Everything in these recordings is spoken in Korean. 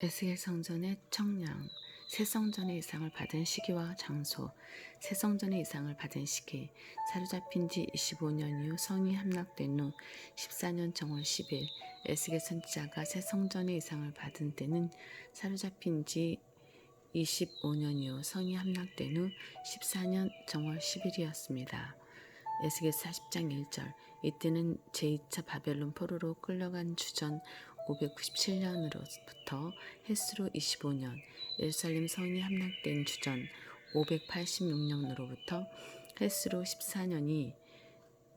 에스겔 성전의 청량, 새 성전의 이상을 받은 시기와 장소, 새 성전의 이상을 받은 시기, 사로잡힌 지 25년 이후 성이 함락된 후 14년 정월 10일, 에스겔 선지자가 새 성전의 이상을 받은 때는 사로잡힌 지 25년 이후 성이 함락된 후 14년 정월 10일이었습니다. 에스겔 40장 1절. 이때는 제2차 바벨론 포로로 끌려간 주전 597년으로부터 햇수로 25년, 예루살렘 성이 함락된 주전 586년으로부터 햇수로 14년이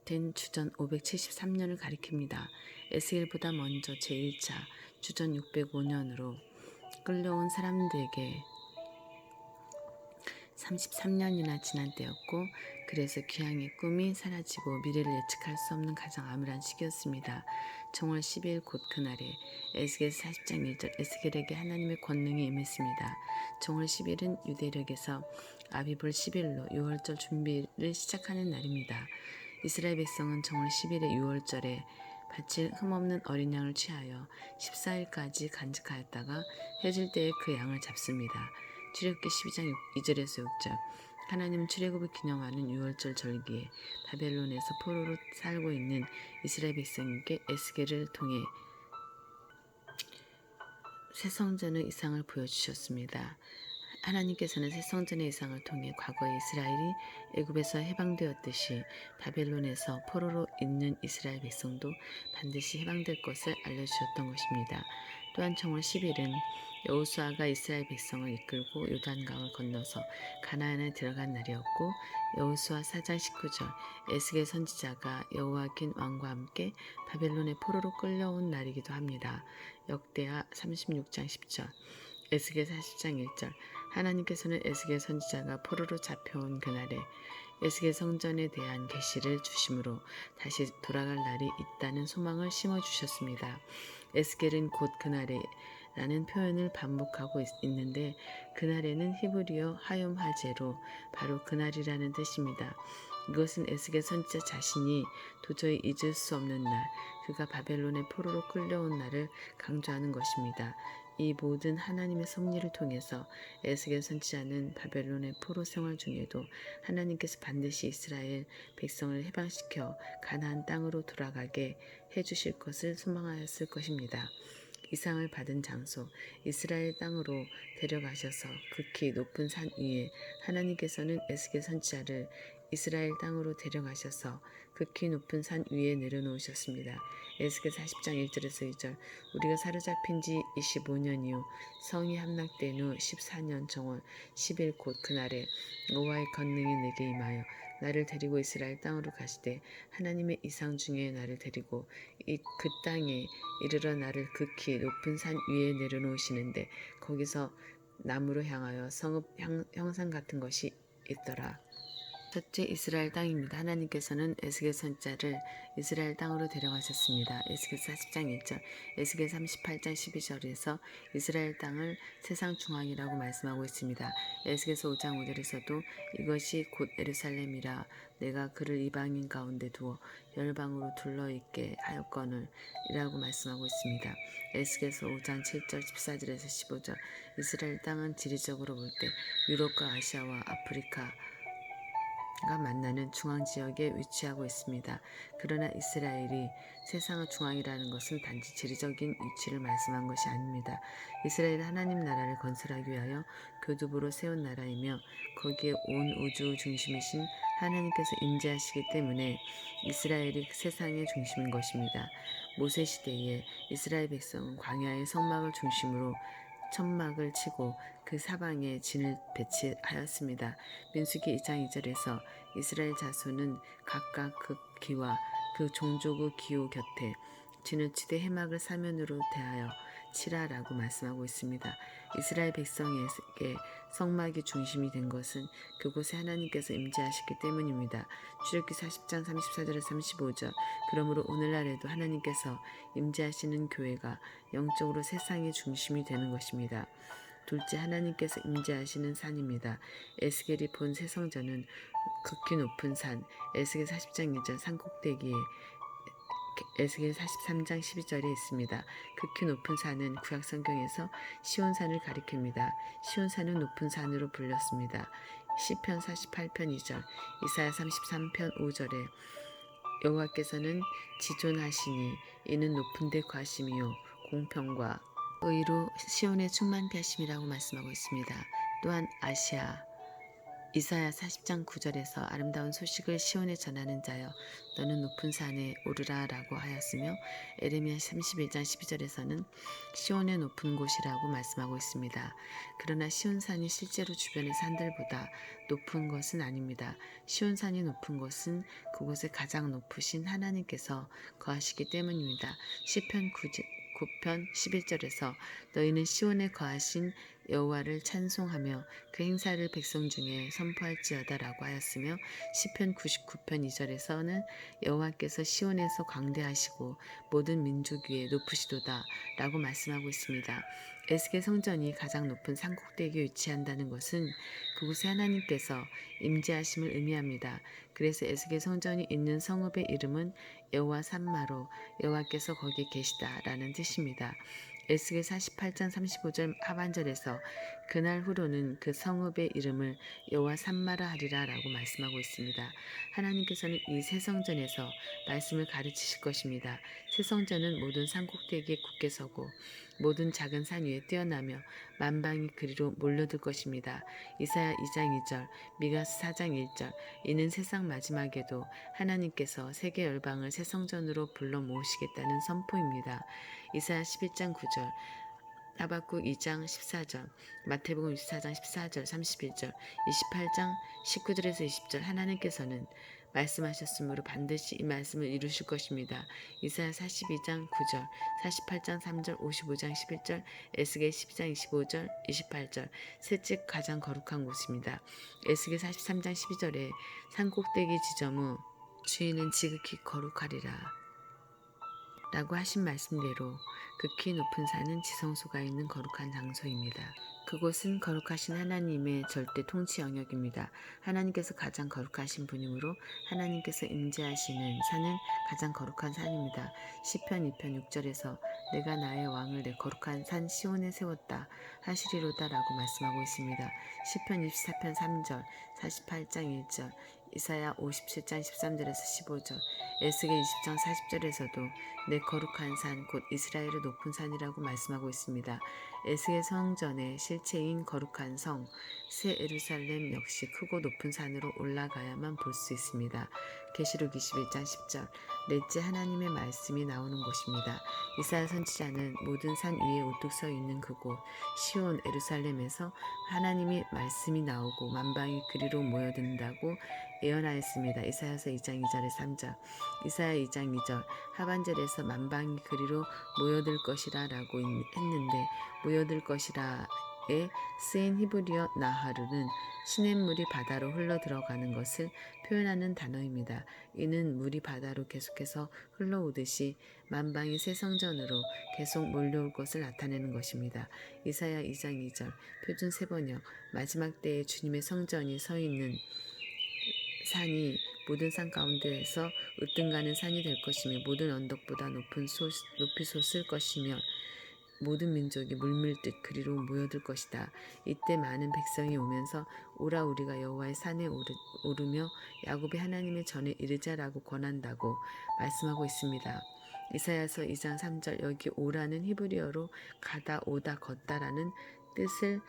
된 주전 573년을 가리킵니다. 에스겔보다 먼저 제1차 주전 605년으로 끌려온 사람들에게 33년이나 지난 때였고, 그래서 귀향의 꿈이 사라지고 미래를 예측할 수 없는 가장 암울한 시기였습니다. 정월 10일 곧 그날에 에스겔 40장 1절. 에스겔에게 하나님의 권능이 임했습니다. 정월 10일은 유대력에서 아비볼 10일로 6월절 준비를 시작하는 날입니다. 이스라엘 백성은 정월 10일의 6월절에 바칠 흠없는 어린 양을 취하여 14일까지 간직하였다가 해질 때에 그 양을 잡습니다. 출애굽기 12장 2절에서 6절. 하나님은 출애굽을 기념하는 6월절 절기에 바벨론에서 포로로 살고 있는 이스라엘 백성에게 에스겔을 통해 새 성전의 이상을 보여주셨습니다. 하나님께서는 새 성전의 이상을 통해 과거에 이스라엘이 애굽에서 해방되었듯이 바벨론에서 포로로 있는 이스라엘 백성도 반드시 해방될 것을 알려주셨던 것입니다. 또한 정월 10일은 여호수아가 이스라엘 백성을 이끌고 요단강을 건너서 가나안에 들어간 날이었고, 여호수아 4장 19절. 에스겔 선지자가 여호야긴 왕과 함께 바벨론의 포로로 끌려온 날이기도 합니다. 역대하 36장 10절. 에스겔 40장 1절. 하나님께서는 에스겔 선지자가 포로로 잡혀온 그날에 에스겔 성전에 대한 계시를 주심으로 다시 돌아갈 날이 있다는 소망을 심어주셨습니다. 에스겔은 곧 그날에 라는 표현을 반복하고 있는데, 그날에는 히브리어 하욤 하제로 바로 그날이라는 뜻입니다. 이것은 에스겔 선지자 자신이 도저히 잊을 수 없는 날, 그가 바벨론의 포로로 끌려온 날을 강조하는 것입니다. 이 모든 하나님의 섭리를 통해서 에스겔 선지자는 바벨론의 포로 생활 중에도 하나님께서 반드시 이스라엘 백성을 해방시켜 가나안 땅으로 돌아가게 해주실 것을 소망하였을 것입니다. 이상을 받은 장소, 이스라엘 땅으로 데려가셔서 극히 높은 산 위에 하나님께서는 에스겔 선지자를 이스라엘 땅으로 데려가셔서 극히 높은 산 위에 내려놓으셨습니다. 에스겔 40장 1절에서 2절. 우리가 사로잡힌 지 25년 이후 성이 함락된 후 14년 정월 10일 곧 그날에 여호와의 권능이 내게 임하여 나를 데리고 이스라엘 땅으로 가시되, 하나님의 이상 중에 나를 데리고 그 땅에 이르러 나를 극히 높은 산 위에 내려놓으시는데, 거기서 나무로 향하여 성읍 형상 같은 것이 있더라. 첫째, 이스라엘 땅입니다. 하나님께서는 에스겔 선지자를 이스라엘 땅으로 데려가셨습니다. 에스겔 40장 1절, 에스겔 38장 12절에서 이스라엘 땅을 세상 중앙이라고 말씀하고 있습니다. 에스겔서 5장 5절에서도 이것이 곧 예루살렘이라 내가 그를 이방인 가운데 두어 열방으로 둘러있게 하였거늘 이라고 말씀하고 있습니다. 에스겔서 5장 7절 14절에서 15절. 이스라엘 땅은 지리적으로 볼 때 유럽과 아시아와 아프리카 가 만나는 중앙지역에 위치하고 있습니다. 그러나 이스라엘이 세상의 중앙이라는 것은 단지 지리적인 위치를 말씀한 것이 아닙니다. 이스라엘은 하나님 나라를 건설하기 위하여 교두보로 세운 나라이며, 거기에 온 우주 중심이신 하나님께서 임재하시기 때문에 이스라엘이 세상의 중심인 것입니다. 모세 시대에 이스라엘 백성은 광야의 성막을 중심으로 천막을 치고 그 사방에 진을 배치하였습니다. 민수기 2장 2절에서 이스라엘 자손은 각각 그 기와 그 종족의 기호 곁에 진을 치되 해막을 사면으로 대하여 치라라고 말씀하고 있습니다. 이스라엘 백성에게 성막이 중심이 된 것은 그곳에 하나님께서 임재하시기 때문입니다. 출애굽기 40장 34절에서 35절. 그러므로 오늘날에도 하나님께서 임재하시는 교회가 영적으로 세상의 중심이 되는 것입니다. 둘째, 하나님께서 임재하시는 산입니다. 에스겔이 본 새 성전은 극히 높은 산, 에스겔 40장 2절 산 꼭대기에 에스겔 43장 12절에 있습니다. 극히 높은 산은 구약 성경에서 시온산을 가리킵니다. 시온산은 높은 산으로 불렸습니다. 시편 48편 2절, 이사야 33편 5절에 여호와께서는 지존하시니 이는 높은 데 과심이요 공평과 의로 시온에 충만케 하심이라고 말씀하고 있습니다. 또한 이사야 40장 9절에서 아름다운 소식을 시온에 전하는 자여 너는 높은 산에 오르라 라고 하였으며 에레미야 31장 12절에서는 시온의 높은 곳이라고 말씀하고 있습니다. 그러나 시온산이 실제로 주변의 산들보다 높은 것은 아닙니다. 시온산이 높은 곳은 그곳에 가장 높으신 하나님께서 거하시기 때문입니다. 시편 9편 11절에서 너희는 시온에 거하신 여호와를 찬송하며 그 행사를 백성 중에 선포할지어다 라고 하였으며 시편 99편 2절에서는 여호와께서 시온에서 광대하시고 모든 민족 위에 높으시도다 라고 말씀하고 있습니다. 에스겔 성전이 가장 높은 산꼭대기에 위치한다는 것은 그곳에 하나님께서 임재하심을 의미합니다. 그래서 에스겔 성전이 있는 성읍의 이름은 여호와 산마로 여호와께서 거기 계시다라는 뜻입니다. 에스겔 48장 35절 하반절에서 그날 후로는 그 성읍의 이름을 여호와 산마라 하리라 라고 말씀하고 있습니다. 하나님께서는 이 새 성전에서 말씀을 가르치실 것입니다. 새 성전은 모든 산 꼭대기에 굳게 서고 모든 작은 산 위에 뛰어나며 만방이 그리로 몰려들 것입니다. 이사야 2장 2절, 미가스 4장 1절, 이는 세상 마지막에도 하나님께서 세계 열방을 새 성전으로 불러 모으시겠다는 선포입니다. 이사야 11장 9절, 하박국 2장 14절, 마태복음 24장 14절, 31절, 28장 19절에서 20절 하나님께서는 말씀하셨으므로 반드시 이 말씀을 이루실 것입니다. 이사야 42장 9절, 48장 3절, 55장 11절, 에스겔 12장 25절, 28절, 셋째 가장 거룩한 곳입니다. 에스겔 43장 12절에 산꼭대기 지점의 주인은 지극히 거룩하리라 라고 하신 말씀대로 극히 높은 산은 지성소가 있는 거룩한 장소입니다. 그곳은 거룩하신 하나님의 절대 통치 영역입니다. 하나님께서 가장 거룩하신 분이므로 하나님께서 임재하시는 산은 가장 거룩한 산입니다. 시편 2편 6절에서 내가 나의 왕을 내 거룩한 산 시온에 세웠다 하시리로다 라고 말씀하고 있습니다. 시편 24편 3절, 48장 1절, 이사야 57장 13절에서 15절, 에스겔 20장 40절에서도 내 거룩한 산 곧 이스라엘의 높은 산이라고 말씀하고 있습니다. 에스겔 성전의 실체인 거룩한 성, 새 예루살렘 역시 크고 높은 산으로 올라가야만 볼 수 있습니다. 계시록 21장 10절, 넷째 하나님의 말씀이 나오는 곳입니다. 이사야 선지자는 모든 산 위에 우뚝 서 있는 그곳 시온 예루살렘에서 하나님의 말씀이 나오고 만방이 그리로 모여든다고 예언하였습니다. 이사야서 2장 2절에 3절, 이사야 2장 2절 하반절에서 만방이 그리로 모여들 것이라 라고 했는데 모여들 것이라에 쓰인 히브리어 나하루는 시냇물이 바다로 흘러 들어가는 것을 표현하는 단어입니다. 이는 물이 바다로 계속해서 흘러오듯이 만방이 새 성전으로 계속 몰려올 것을 나타내는 것입니다. 이사야 2장 2절 표준 세번역 마지막 때에 주님의 성전이 서 있는 산이 모든 산 가운데에서 으뜸가는 산이 될 것이며 모든 언덕보다 높이 솟을 것이며 모든 민족이 물밀듯 그리로 모여들 것이다. 이때 많은 백성이 오면서 오라 우리가 여호와의 산에 오르며 야곱의 하나님의 전에 이르자라고 권한다고 말씀하고 있습니다. 이사야서 2장 3절 여기 오라는 히브리어로 가다 오다 걷다라는 뜻을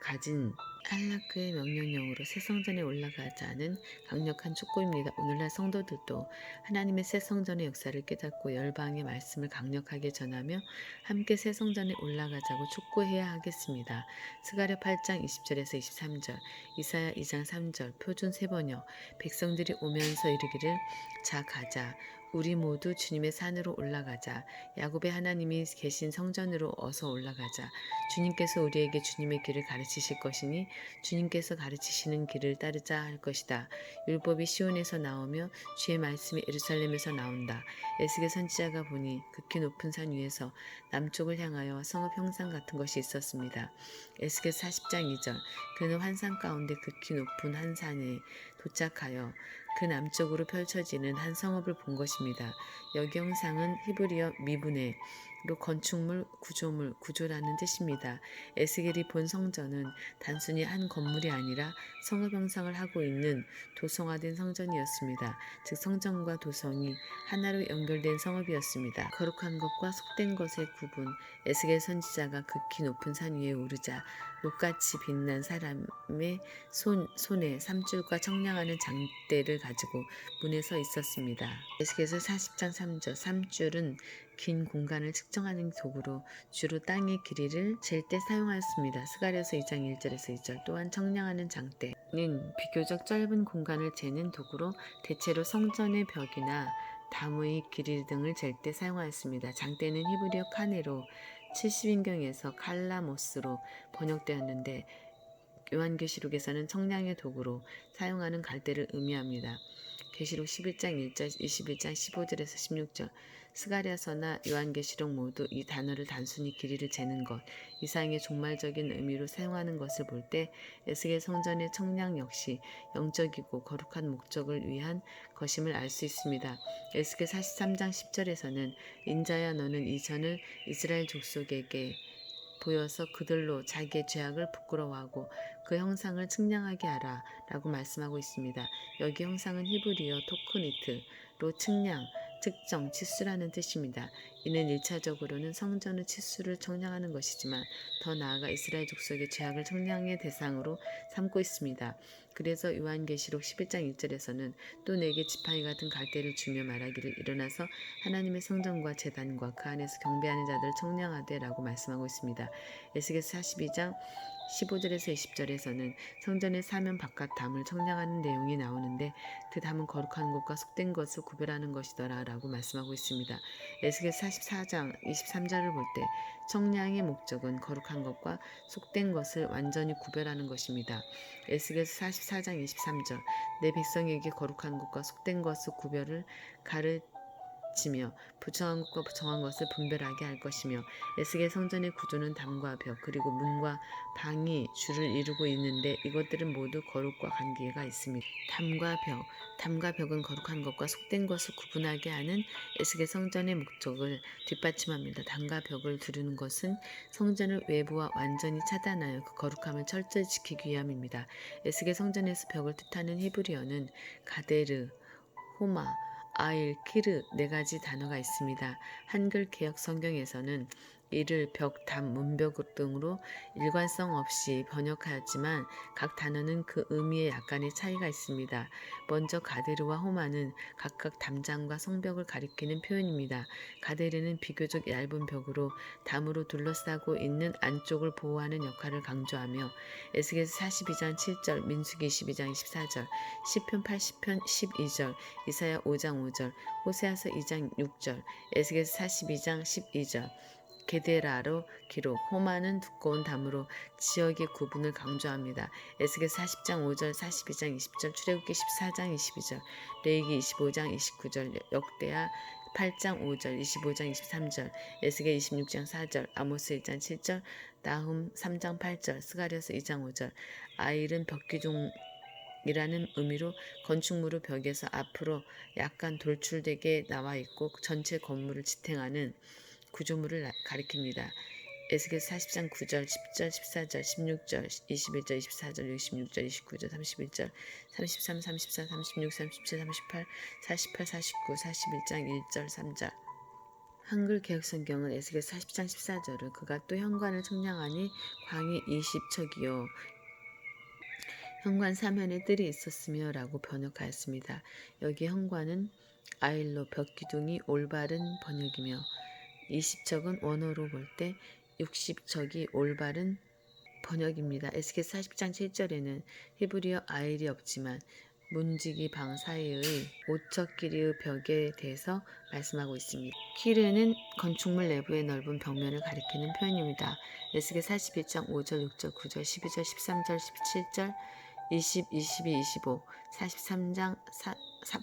가진 할라크의 명령형으로 새 성전에 올라가자는 강력한 촉구입니다. 오늘날 성도들도 하나님의 새 성전의 역사를 깨닫고 열방의 말씀을 강력하게 전하며 함께 새 성전에 올라가자고 촉구해야 하겠습니다. 스가랴 8장 20절에서 23절, 이사야 2장 3절 표준 세번역 백성들이 오면서 이르기를 자 가자 우리 모두 주님의 산으로 올라가자. 야곱의 하나님이 계신 성전으로 어서 올라가자. 주님께서 우리에게 주님의 길을 가르치실 것이니 주님께서 가르치시는 길을 따르자 할 것이다. 율법이 시온에서 나오며 주의 말씀이 예루살렘에서 나온다. 에스겔 선지자가 보니 극히 높은 산 위에서 남쪽을 향하여 성읍 형상 같은 것이 있었습니다. 에스겔 40장 2절 그는 환상 가운데 극히 높은 한 산에 도착하여 그 남쪽으로 펼쳐지는 한 성읍을 본 것입니다. 여기 형상은 히브리어 미브네로 건축물, 구조라는 뜻입니다. 에스겔이 본 성전은 단순히 한 건물이 아니라 성읍 형상을 하고 있는 도성화된 성전이었습니다. 즉 성전과 도성이 하나로 연결된 성읍이었습니다. 거룩한 것과 속된 것의 구분. 에스겔 선지자가 극히 높은 산 위에 오르자 녹같이 빛난 사람의 손에 삼줄과 청량하는 장대를 가지고 문에 서 있었습니다. 에스겔서 40장 3절 삼줄은 긴 공간을 측정하는 도구로 주로 땅의 길이를 잴 때 사용하였습니다. 스가랴서 2장 1절에서 2절 또한 청량하는 장대는 비교적 짧은 공간을 재는 도구로 대체로 성전의 벽이나 담의 길이 등을 잴 때 사용하였습니다. 장대는 히브리어 카네로 70인경에서 칼라모스로 번역되었는데 요한계시록에서는 청량의 도구로 사용하는 갈대를 의미합니다. 계시록 11장 1절, 21장 15절에서 16절, 스가랴서나 요한계시록 모두 이 단어를 단순히 길이를 재는 것 이상의 종말적인 의미로 사용하는 것을 볼 때 에스겔 성전의 청량 역시 영적이고 거룩한 목적을 위한 것임을 알 수 있습니다. 에스겔 43장 10절에서는 인자야 너는 이 전을 이스라엘 족속에게 보여서 그들로 자기의 죄악을 부끄러워하고 그 형상을 측량하게 하라 라고 말씀하고 있습니다. 여기 형상은 히브리어 토크니트로 측량, 측정, 치수라는 뜻입니다. 이는 1차적으로는 성전의 치수를 청량하는 것이지만 더 나아가 이스라엘 족속의 죄악을 청량의 대상으로 삼고 있습니다. 그래서 요한계시록 11장 1절에서는 또 내게 지팡이 같은 갈대를 주며 말하기를 일어나서 하나님의 성전과 제단과 그 안에서 경배하는 자들을 청량하되 라고 말씀하고 있습니다. 에스겔서 42장 15절에서 20절에서는 성전의 사면 바깥 담을 청량하는 내용이 나오는데 그 담은 거룩한 것과 속된 것을 구별하는 것이더라 라고 말씀하고 있습니다. 에스겔 44장 23절을 볼 때 청량의 목적은 거룩한 것과 속된 것을 완전히 구별하는 것입니다. 에스겔 44장 23절 내 백성에게 거룩한 것과 속된 것의 구별을 가르치며 부정한 것과 부정한 것을 분별하게 할 것이며 에스겔 성전의 구조는 담과 벽 그리고 문과 방이 주를 이루고 있는데 이것들은 모두 거룩과 관계가 있습니다. 담과 벽은 거룩한 것과 속된 것을 구분하게 하는 에스겔 성전의 목적을 뒷받침합니다. 담과 벽을 두르는 것은 성전을 외부와 완전히 차단하여 그 거룩함을 철저히 지키기 위함입니다. 에스겔 성전에서 벽을 뜻하는 히브리어는 가데르, 호마, 아일, 키르 네 가지 단어가 있습니다. 한글 개역 성경에서는 이를 벽, 담, 문벽 등으로 일관성 없이 번역하였지만 각 단어는 그 의미에 약간의 차이가 있습니다. 먼저 가데르와 호마는 각각 담장과 성벽을 가리키는 표현입니다. 가데르는 비교적 얇은 벽으로 담으로 둘러싸고 있는 안쪽을 보호하는 역할을 강조하며 에스겔서 42장 7절, 민수기 22장 24절, 시편 80편 12절, 이사야 5장 5절, 호세아서 2장 6절, 에스겔서 42장 12절, 게데라로 기록, 호마는 두꺼운 담으로 지역의 구분을 강조합니다. 에스겔 40장 5절, 42장 20절, 출애굽기 14장 22절, 레위기 25장 29절, 역대하 8장 5절, 25장 23절, 에스겔 26장 4절, 아모스 1장 7절, 나훔 3장 8절, 스가랴서 2장 5절, 아일은 벽기둥 이라는 의미로 건축물의 벽에서 앞으로 약간 돌출되게 나와 있고 전체 건물을 지탱하는 구조물을 가리킵니다. 에스겔 40장 9절, 10절, 14절, 16절, 21절, 24절, 26절, 29절, 31절, 33, 34, 36, 37, 38, 48, 49, 41장 1절, 3절. 한글 개역성경은 에스겔 40장 14절을 그가 또 현관을 청량하니 광이 20척이요 현관 사면에 뜰이 있었으며 라고 번역하였습니다. 여기 현관은 아일로 벽기둥이 올바른 번역이며 20척은 원어로 볼 때 60척이 올바른 번역입니다. 에스겔 40장 7절에는 히브리어 아일이 없지만 문지기 방 사이의 5척 길이의 벽에 대해서 말씀하고 있습니다. 키르는 건축물 내부의 넓은 벽면을 가리키는 표현입니다. 에스겔 41장 5절, 6절, 9절, 12절, 13절, 17절, 20, 22, 25, 43장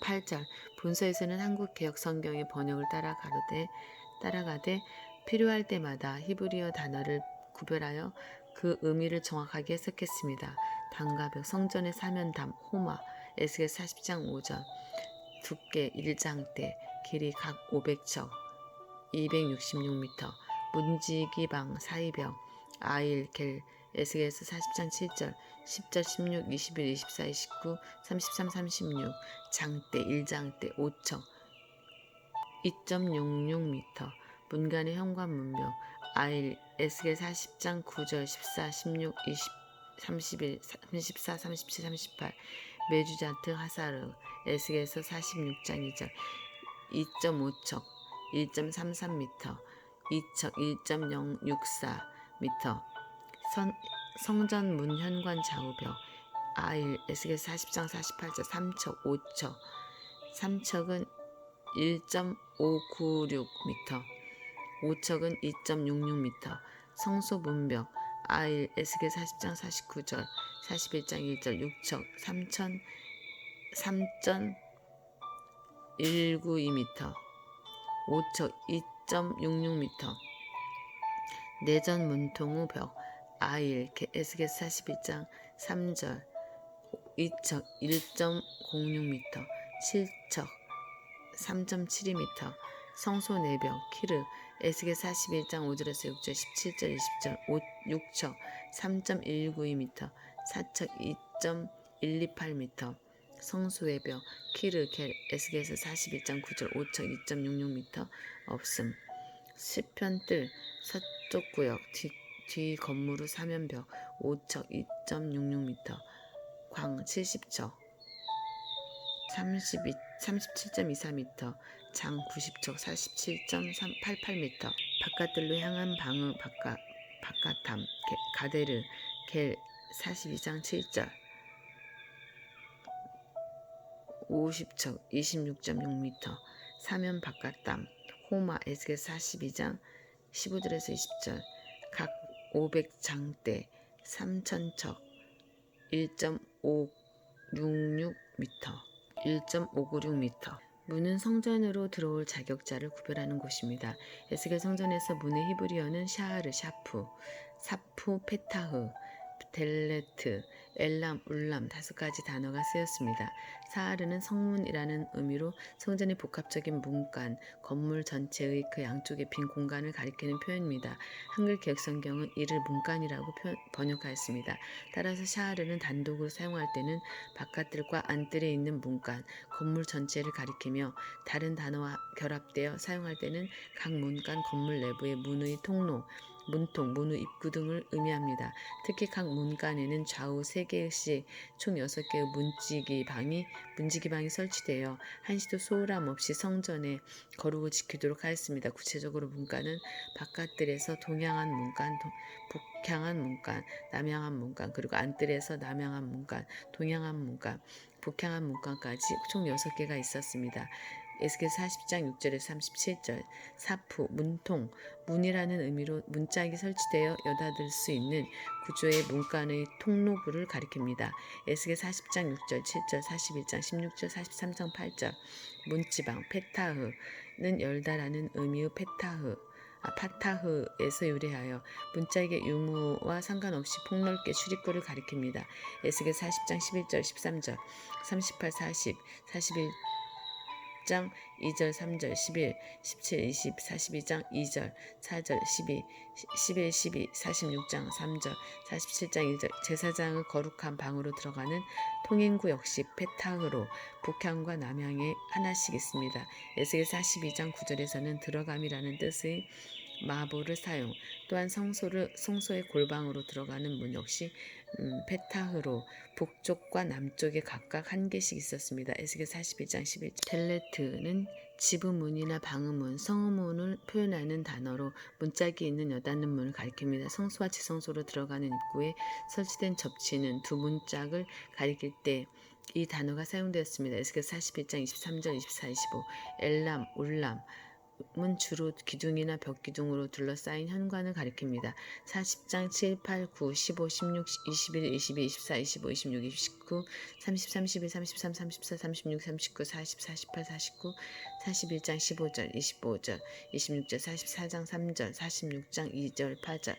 8절 본서에서는 한국 개역 성경의 번역을 따라가되 필요할 때마다 히브리어 단어를 구별하여 그 의미를 정확하게 해석했습니다. 담과 벽, 성전의 사면담, 호마, 에스겔 40장 5절 두께 1장대 길이 각 500척 266m 문지기방 사이벽 아일 겔 에스겔서 40장 7절 10절 16 21 24 29 33 36 장대 1장대 5척 2.66m 문간의 현관문벽 아일 에스겔 40장 9절 14 16 20 31 34 37 38 메주자트 하사르 에스겔서 46장 2절 2.5척 1.33m 2척 1.064m 성전 문 현관 좌우벽 아일 에스겔 40장 48절 3척 5척 3척은 1.596m 5척은 2.66m 성소 문벽 아일 에스겔 40장 49절 41장 1절 6척 3.192m 5척 2.66m 내전 문통 벽 아일 에스겔 41장 3절 2척 1.06m 7척 3.72m 성소 내벽 키르 에스겔 41장 5절에서 6절 17절 20절 6척 3.192m 4척 2.128m 성소의 벽 키르 겔 에스겔서 41장 9절 5척 2.66m 없음 시편뜰 서쪽 구역 뒤 건물 후 사면벽 5척 2.66m 광 70척 37.24m 장 90척 47.88m 바깥들로 향한 방의 바깥담 가데르 겔 42장 7절 50척 26.6m 사면 바깥담 호마 에스겔 42장 15절에서 20절 각 500장대 3,000척 1.596m 문은 성전으로 들어올 자격자를 구별하는 곳입니다. 에스겔 성전에서 문의 히브리어는 샤하르, 샤프, 사프, 페타흐, 델레트, 엘람, 울람 5가지 단어가 쓰였습니다. 사하르는 성문이라는 의미로 성전의 복합적인 문간, 건물 전체의 그 양쪽의 빈 공간을 가리키는 표현입니다. 한글 개혁성경은 이를 문간이라고 번역하였습니다. 따라서 샤하르는 단독으로 사용할 때는 바깥들과 안뜰에 있는 문간, 건물 전체를 가리키며 다른 단어와 결합되어 사용할 때는 각 문간 건물 내부의 문의 통로, 문통, 문의 입구 등을 의미합니다. 특히 각 문간에는 좌우 3개씩 총 6개의 문지기방이 설치되어 한시도 소홀함 없이 성전에 거룩을 지키도록 하였습니다. 구체적으로 문간은 바깥들에서 동향한 문간, 북향한 문간, 남향한 문간, 그리고 안뜰에서 남향한 문간, 동향한 문간, 북향한 문간까지 총 6개가 있었습니다. 에스겔 40장 6절에서 37절 사프, 문통, 문이라는 의미로 문짝이 설치되어 여닫을 수 있는 구조의 문간의 통로부를 가리킵니다. 에스겔 40장 6절, 7절, 41장 16절, 43장 8절 문지방, 페타흐는 열다라는 의미의 파타흐에서 유래하여 문짝의 유무와 상관없이 폭넓게 출입구를 가리킵니다. 에스겔 40장 11절, 13절, 38, 40, 41장 2절, 3절, 11, 17, 20, 42장 2절, 4절, 12, 11, 12, 46장 3절, 47장 1절 제사장의 거룩한 방으로 들어가는 통행구 역시 페타흐로 북향과 남향에 하나씩 있습니다. 에스겔 42장 9절에서는 들어감이라는 뜻의 마보를 사용, 또한 성소의 골방으로 들어가는 문 역시 페타흐로 북쪽과 남쪽에 각각 한 개씩 있었습니다. 에스겔 41장 11절 텔레트는 지부문이나 방음문, 성문을 표현하는 단어로 문짝이 있는 여닫는 문을 가리킵니다. 성소와 지성소로 들어가는 입구에 설치된 접치는 두 문짝을 가리킬 때 이 단어가 사용되었습니다. 에스겔 41장 23절 24, 25 엘람, 울람 은 주로 기둥이나 벽기둥으로 둘러싸인 현관을 가리킵니다. 40장 7, 8, 9, 15, 16, 21, 22, 24, 25, 26, 29, 30, 31, 33, 34, 36, 39, 40, 48, 49, 41장 15절, 25절, 26절, 44장 3절, 46장 2절, 8절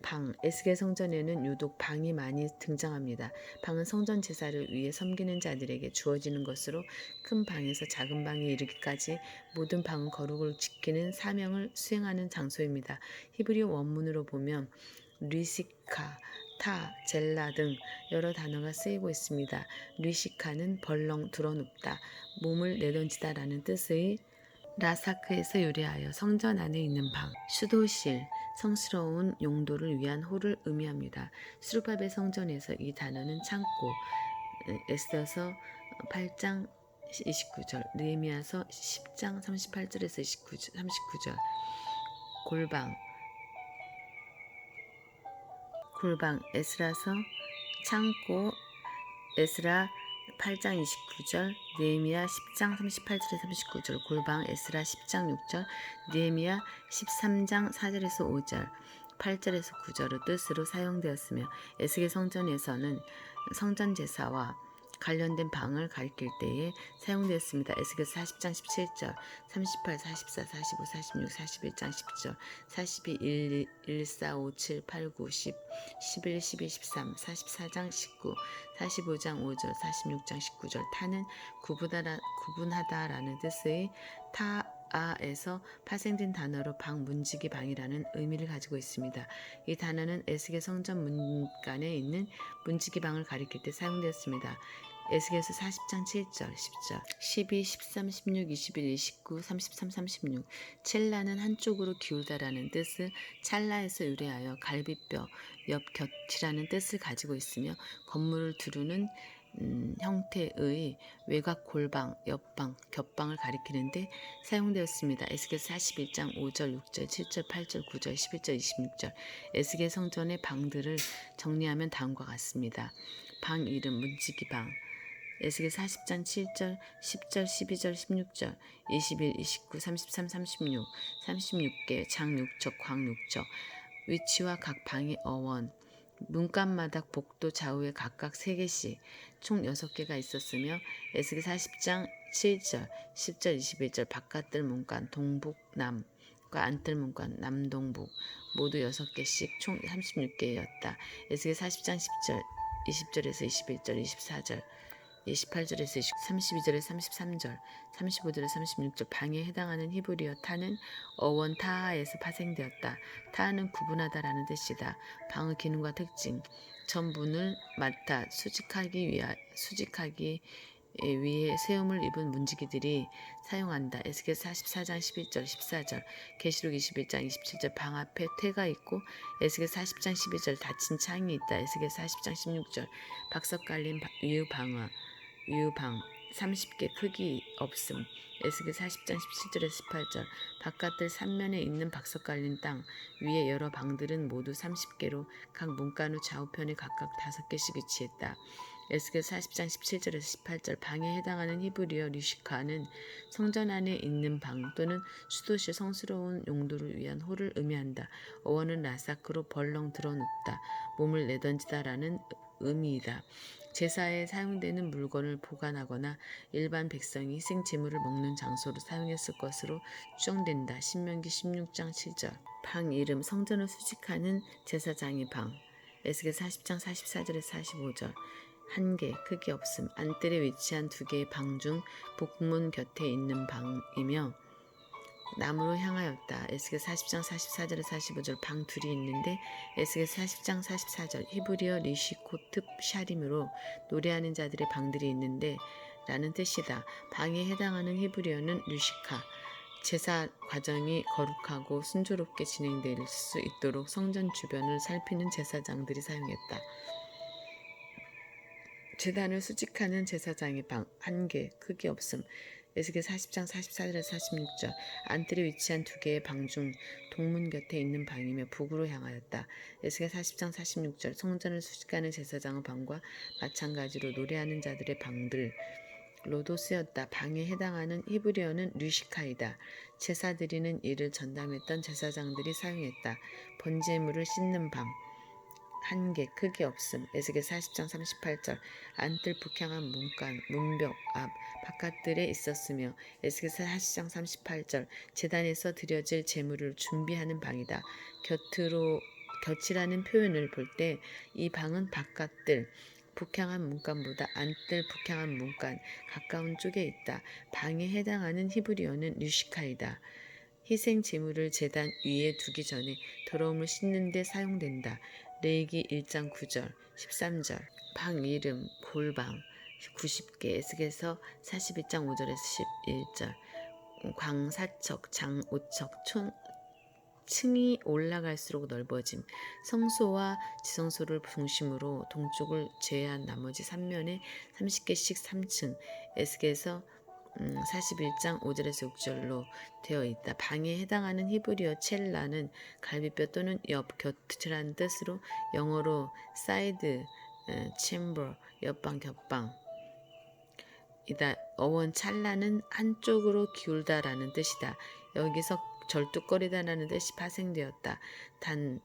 방, 에스겔 성전에는 유독 방이 많이 등장합니다. 방은 성전 제사를 위해 섬기는 자들에게 주어지는 것으로 큰 방에서 작은 방에 이르기까지 모든 방은 거룩을 지키는 사명을 수행하는 장소입니다. 히브리 원문으로 보면 리시카, 타, 젤라 등 여러 단어가 쓰이고 있습니다. 리시카는 벌렁 드러눕다, 몸을 내던지다라는 뜻의 라사크에서 유래하여 성전 안에 있는 방, 수도실, 성스러운 용도를 위한 홀을 의미합니다. 스루바벨 성전에서 이 단어는 창고, 에스더서 8장 29절, 느헤미야서 10장 38절에서 39절, 골방, 에스라서 창고, 에스라 8장 29절, 느헤미야 10장 38절에서 39절, 골방 에스라 10장 6절, 느헤미야 13장 4절에서 5절, 8절에서 9절의 뜻으로 사용되었으며 에스겔 성전에서는 성전 제사와 관련된 방을 가리킬 때에 사용되었습니다. 에스겔 40장 17절, 38, 44, 45, 46, 41장 10절, 42, 1, 1, 4, 5, 7, 8, 9, 10, 11, 12, 13, 44장 19, 45장 5절, 46장 19절. 타는 구분하다라는 뜻의 타아에서 파생된 단어로 방, 문지기 방이라는 의미를 가지고 있습니다. 이 단어는 에스겔 성전 문간에 있는 문지기 방을 가리킬 때 사용되었습니다. 에스겔서 40장 7절, 10절, 12, 13, 16, 21, 29, 33, 36. 첼라는 한쪽으로 기울다라는 뜻을 찰라에서 유래하여 갈비뼈, 옆곁이라는 뜻을 가지고 있으며 건물을 두르는 형태의 외곽 골방, 옆방, 겹방을 가리키는데 사용되었습니다. 에스겔 41장 5절, 6절, 7절, 8절, 9절, 11절, 26절. 에스겔 성전의 방들을 정리하면 다음과 같습니다. 방 이름 문지기 방, 에스겔 40장 7절, 10절, 12절, 16절, 21, 29, 33, 36, 36개 장 6척, 광 6척, 위치와 각 방의 어원, 문간마다 복도 좌우에 각각 3개씩 총 6개가 있었으며 에스겔 40장 7절, 10절, 21절 바깥뜰 문간 동북남과 안뜰 문간 남동북 모두 6개씩 총 36개였다. 에스겔 40장 10절, 20절에서 21절, 24절, 28절에서 32절에서 33절, 35절에서 36절 방에 해당하는 히브리어 타는 어원 타하에서 파생되었다. 타하는 구분하다라는 뜻이다. 방의 기능과 특징, 전 문을 맡아 수직하기 위해 세움을 입은 문지기들이 사용한다. 에스겔 44장 11절 14절, 계시록 21장 27절 방 앞에 퇴가 있고 에스겔 40장 12절 닫힌 창이 있다. 에스겔 40장 16절 박석 깔린 유방 30개 크기 없음. 에스겔 40장 17절에서 18절 바깥들 3면에 있는 박석 깔린 땅 위에 여러 방들은 모두 30개로 각 문간 후 좌우편에 각각 5개씩 위치했다. 에스겔 40장 17절에서 18절 방에 해당하는 히브리어 류시카는 성전 안에 있는 방 또는 수도실 성스러운 용도를 위한 홀을 의미한다. 어원은 라사크로 벌렁 드러눕다, 몸을 내던지다라는 의미이다. 제사에 사용되는 물건을 보관하거나 일반 백성이 희생 제물을 먹는 장소로 사용했을 것으로 추정된다. 신명기 16장 7절. 방 이름 성전을 수직하는 제사장의 방. 에스겔 40장 44절에서 45절. 한 개, 크기 없음. 안뜰에 위치한 2개의 방 중 복문 곁에 있는 방이며 남으로 향하였다. 에스겔 40장 44절에서 45절 방 둘이 있는데 에스겔 40장 44절 히브리어 리시코트 샤림으로 노래하는 자들의 방들이 있는데 라는 뜻이다. 방에 해당하는 히브리어는 류시카. 제사 과정이 거룩하고 순조롭게 진행될 수 있도록 성전 주변을 살피는 제사장들이 사용했다. 제단을 수직하는 제사장의 방, 한 개, 크기 없음. 에스겔 40장 44절에서 46절 안뜰에 위치한 2개의 방 중 동문 곁에 있는 방이며 북으로 향하였다. 에스겔 40장 46절 성전을 수직하는 제사장의 방과 마찬가지로 노래하는 자들의 방들로도 쓰였다. 방에 해당하는 히브리어는 류시카이다. 제사 드리는 일을 전담했던 제사장들이 사용했다. 번제물을 씻는 방, 한 개, 크기 없음. 에스겔 40장 38절 안뜰 북향한 문벽 앞 바깥들에 있었으며 에스겔 40장 38절 제단에서 드려질 제물을 준비하는 방이다. 곁으로 곁이라는 표현을 볼 때 이 방은 바깥들 북향한 문간보다 안뜰 북향한 문간 가까운 쪽에 있다. 방에 해당하는 히브리어는 류시카이다. 희생 제물을 제단 위에 두기 전에 더러움을 씻는 데 사용된다. 레위기 1장 9절, 13절. 방 이름 골방 90개, 에스겔서 41장 5절에서 11절. 광사척, 장오척, 층이 올라갈수록 넓어짐. 성소와 지성소를 중심으로 동쪽을 제외한 나머지 3면에 30개씩 3층. 에스겔서 41장 5절에서 6절로 되어 있다. 방에 해당하는 히브리어 첼라는 갈비뼈 또는 옆, 곁이라는 뜻으로 영어로 사이드, 챔버, 옆방, 곁방 이다. 어원 찰나는 한쪽으로 기울다라는 뜻이다. 여기서 절뚝거리다라는 뜻이 파생되었다. 단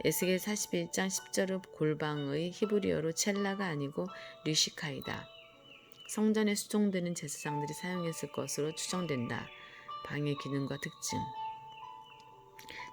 에스겔 41장 10절의 골방의 히브리어로 첼라가 아니고 류시카이다. 성전에 수종되는 제사장들이 사용했을 것으로 추정된다. 방의 기능과 특징.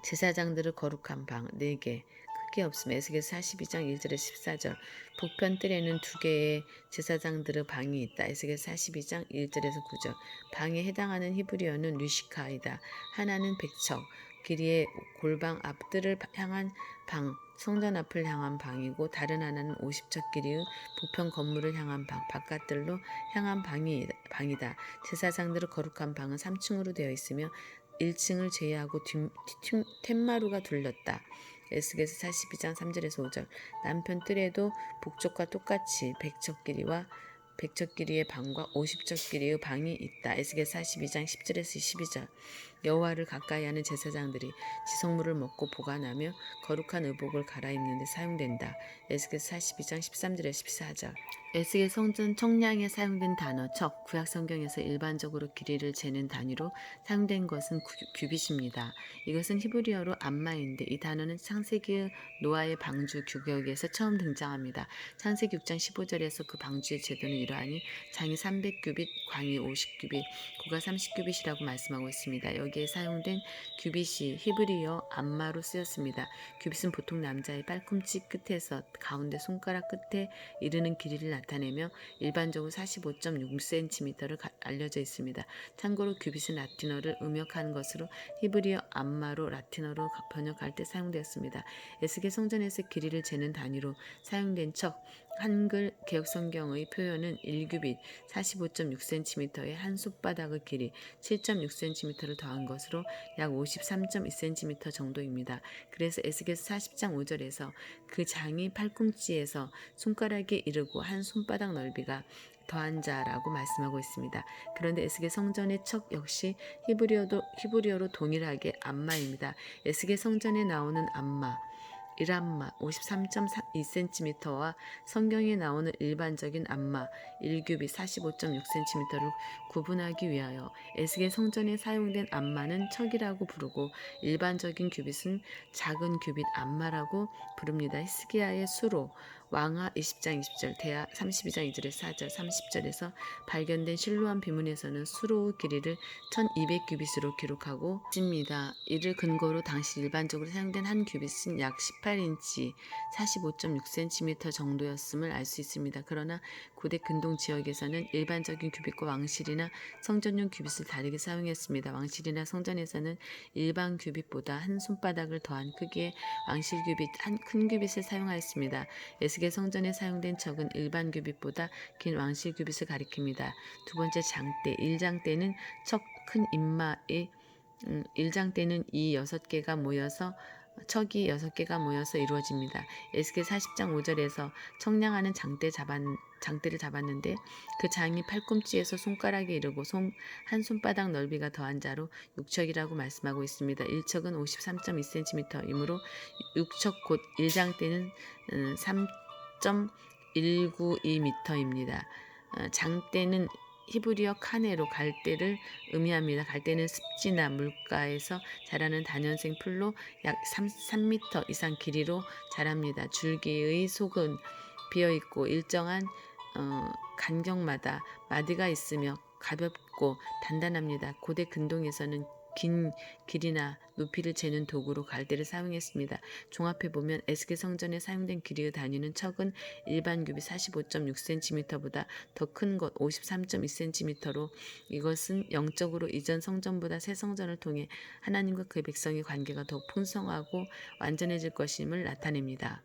제사장들을 거룩한 방 4개, 크게 없음. 에스겔 42장 1절에서 14절. 북편 뜰에는 2개의 제사장들의 방이 있다. 에스겔 42장 1절에서 9절. 방에 해당하는 히브리어는 류시카이다. 하나는 백척, 길이의 골방 앞뜰을 향한 방, 성전 앞을 향한 방이고 다른 하나는 50척 길이의 북편 건물을 향한 방, 바깥뜰로 향한 방이다. 제사장들의 거룩한 방은 3층으로 되어 있으며 1층을 제외하고 툇마루가 둘렀다. 에스겔서 42장 3절에서 5절. 남편 뜰에도 북쪽과 똑같이 100척 길이의 방과 50척 길이의 방이 있다. 에스겔 42장 10절에서 12절. 여호와를 가까이 하는 제사장들이 지성물을 먹고 보관하며 거룩한 의복을 갈아입는 데 사용된다. 에스겔 42장 13절에서 14절. 에스겔 성전 청량에 사용된 단어 척, 구약 성경에서 일반적으로 길이를 재는 단위로 사용된 것은 규빗입니다. 이것은 히브리어로 암마인데 이 단어는 창세기 노아의 방주 규격에서 처음 등장합니다. 창세기 6장 15절에서 그 방주의 제도는 이러하니 장이 300규빗, 광이 50규빗, 고가 30규빗이라고 말씀하고 있습니다. 여기에 사용된 규빗이 히브리어 암마로 쓰였습니다. 규빗은 보통 남자의 팔꿈치 끝에서 가운데 손가락 끝에 이르는 길이를 나타내며 일반적으로 45.6cm를 알려져 있습니다. 참고로 규빗은 라틴어를 음역하는 것으로 히브리어 암마로 라틴어로 번역할 때 사용되었습니다. 에스겔 성전에서 길이를 재는 단위로 사용된 척, 한글 개역성경의 표현은 1규빗 45.6cm의 한 손바닥의 길이 7.6cm를 더한 것으로 약 53.2cm 정도입니다. 그래서 에스겔서 40장 5절에서 그 장이 팔꿈치에서 손가락에 이르고 한 손바닥 넓이가 더한 자라고 말씀하고 있습니다. 그런데 에스겔 성전의 척 역시 히브리어로 동일하게 암마입니다. 에스겔 성전에 나오는 암마 일암마 53.2cm와 성경에 나오는 일반적인 암마 1규빗 45.6cm를 구분하기 위하여 에스겔 성전에 사용된 암마는 척이라고 부르고 일반적인 규빗은 작은 규빗 암마라고 부릅니다. 히스기야의 수로 왕하 20장 20절, 대하 32장 2절에서 4절, 30절에서 발견된 실로암 비문에서는 수로의 길이를 1200규빗으로 기록하고 있습니다. 이를 근거로 당시 일반적으로 사용된 한 규빗은 약 18인치 45.6cm 정도였음을 알 수 있습니다. 그러나 고대 근동 지역에서는 일반적인 규빗과 왕실이나 성전용 규빗을 다르게 사용했습니다. 왕실이나 성전에서는 일반 규빗보다 한 손바닥을 더한 크기의 왕실 규빗, 한 큰 규빗을 사용하였습니다. 에스겔 성전에 사용된 척은 일반 규빗보다 긴 왕실 규빗을 가리킵니다. 두 번째 장대, 1장대는 척 큰 임마의 1장대는 이 6개가 모여서 척이 6개가 모여서 이루어집니다. 에스겔 40장 5절에서 청량하는 장대를 잡았는데 그 장이 팔꿈치에서 손가락에 이르고 한 손바닥 넓이가 더한 자로 6척이라고 말씀하고 있습니다. 1척은 53.2cm이므로 6척 곧 1장대는 3.192m입니다. 장대는 히브리어 카네로 갈대를 의미합니다. 갈대는 습지나 물가에서 자라는 다년생 풀로 약 3m 이상 길이로 자랍니다. 줄기의 속은 비어있고 일정한 간격마다 마디가 있으며 가볍고 단단합니다. 고대 근동에서는 긴 길이나 높이를 재는 도구로 갈대를 사용했습니다. 종합해 보면 에스겔 성전에 사용된 길이의 단위는 척은 일반 규비 45.6cm보다 더 큰 것 53.2cm로 이것은 영적으로 이전 성전보다 새 성전을 통해 하나님과 그의 백성의 관계가 더욱 풍성하고 완전해질 것임을 나타냅니다.